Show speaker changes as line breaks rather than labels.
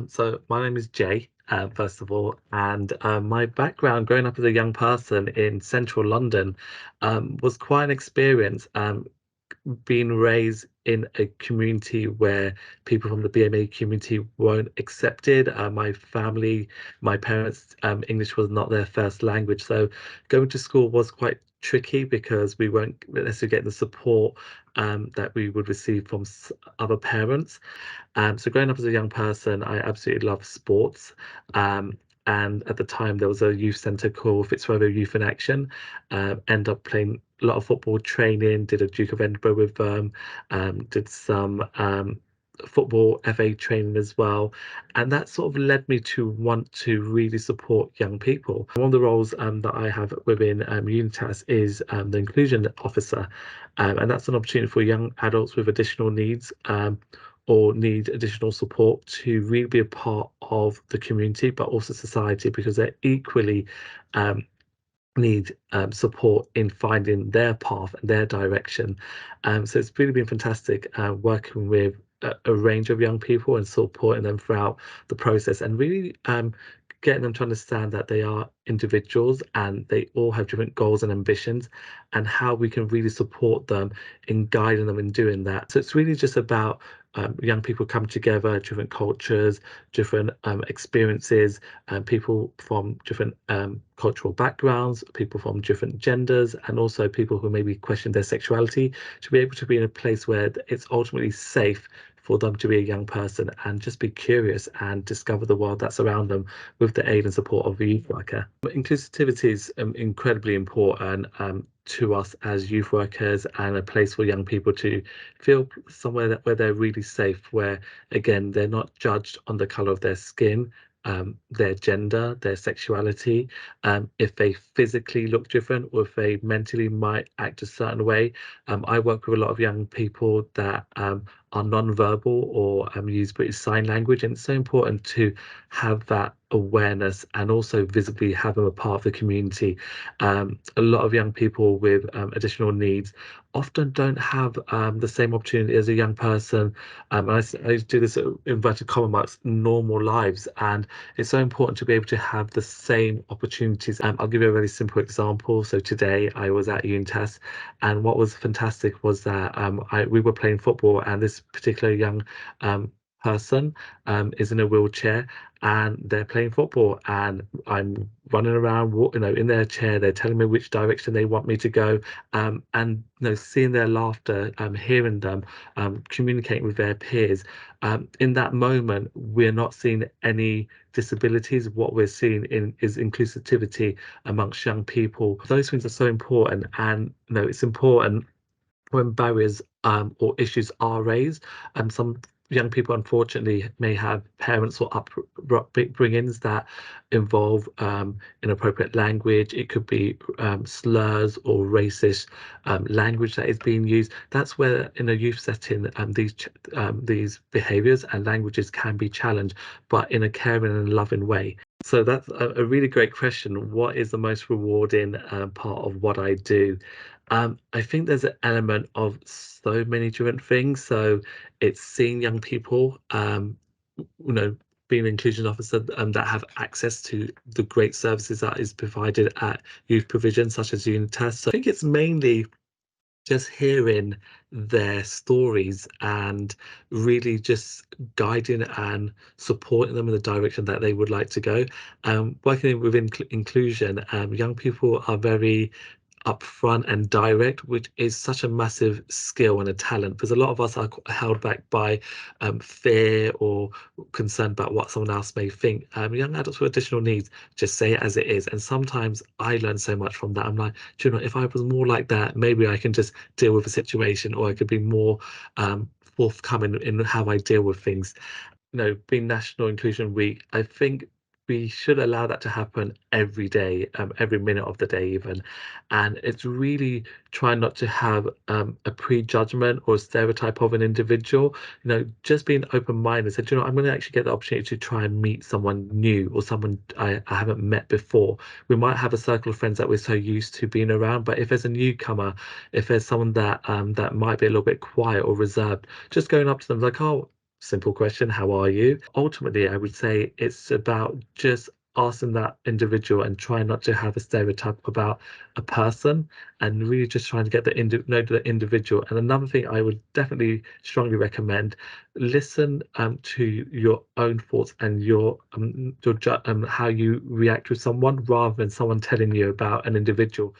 So my name is Jay, first of all, and my background growing up as a young person in central London was quite an experience. Being raised in a community where people from the BMA community weren't accepted. My family, my parents, English was not their first language, so going to school was quite tricky because we weren't necessarily getting the support that we would receive from other parents. So growing up as a young person, I absolutely love sports. And at the time, there was a youth centre called Fitzrovia Youth in Action. End up playing a lot of football training, did a Duke of Edinburgh with them, did some football FA training as well. And that sort of led me to want to really support young people. One of the roles that I have within Unitas is the inclusion officer. And that's an opportunity for young adults with additional needs. Or need additional support to really be a part of the community, but also society, because they're equally um, need support in finding their path and their direction. So it's really been fantastic working with a range of young people and supporting them throughout the process and really getting them to understand that they are individuals and they all have different goals and ambitions and how we can really support them in guiding them in doing that. So it's really just about young people come together, different cultures, different experiences, people from different cultural backgrounds, people from different genders, and also people who maybe question their sexuality, to be able to be in a place where it's ultimately safe for them to be a young person and just be curious and discover the world that's around them with the aid and support of a youth worker. Inclusivity is incredibly important to us as youth workers and a place for young people to feel somewhere where they're really safe, where again they're not judged on the color of their skin, their gender, their sexuality, if they physically look different or if they mentally might act a certain way. I work with a lot of young people that are non-verbal or use British Sign Language, and it's so important to have that awareness and also visibly have them a part of the community. A lot of young people with additional needs often don't have the same opportunity as a young person. I do this inverted comma marks normal lives, and it's so important to be able to have the same opportunities. I'll give you a really simple example. So today I was at Unitas, and what was fantastic was that we were playing football, and this particular young person is in a wheelchair and they're playing football, and I'm running around in their chair. They're telling me which direction they want me to go, and seeing their laughter, hearing them communicating with their peers. In that moment, we're not seeing any disabilities. What we're seeing is inclusivity amongst young people. Those things are so important, and it's important when barriers or issues are raised. And some young people, unfortunately, may have parents or upbringings that involve inappropriate language. It could be slurs or racist language that is being used. That's where, in a youth setting, these behaviours and languages can be challenged, but in a caring and loving way. So that's a really great question. What is the most rewarding part of what I do? I think there's an element of so many different things. So it's seeing young people, being an inclusion officer that have access to the great services that is provided at youth provision, such as Unitas. So I think it's mainly just hearing their stories and really just guiding and supporting them in the direction that they would like to go. Working within inclusion, young people are very upfront and direct, which is such a massive skill and a talent, because a lot of us are held back by fear or concerned about what someone else may think. Young adults with additional needs just say it as it is, and sometimes I learn so much from that. I'm like, do you know, if I was more like that, maybe I can just deal with a situation, or I could be more forthcoming in how I deal with things. Being National Inclusion Week, I think we should allow that to happen every day, every minute of the day, even. And it's really trying not to have a prejudgment or a stereotype of an individual. Just being open-minded. Said, I'm going to actually get the opportunity to try and meet someone new or someone I haven't met before. We might have a circle of friends that we're so used to being around, but if there's a newcomer, if there's someone that might be a little bit quiet or reserved, just going up to them like, oh, simple question, how are you? Ultimately, I would say it's about just asking that individual and trying not to have a stereotype about a person and really just trying to get know the individual. And another thing I would definitely strongly recommend, listen to your own thoughts and how you react with someone rather than someone telling you about an individual.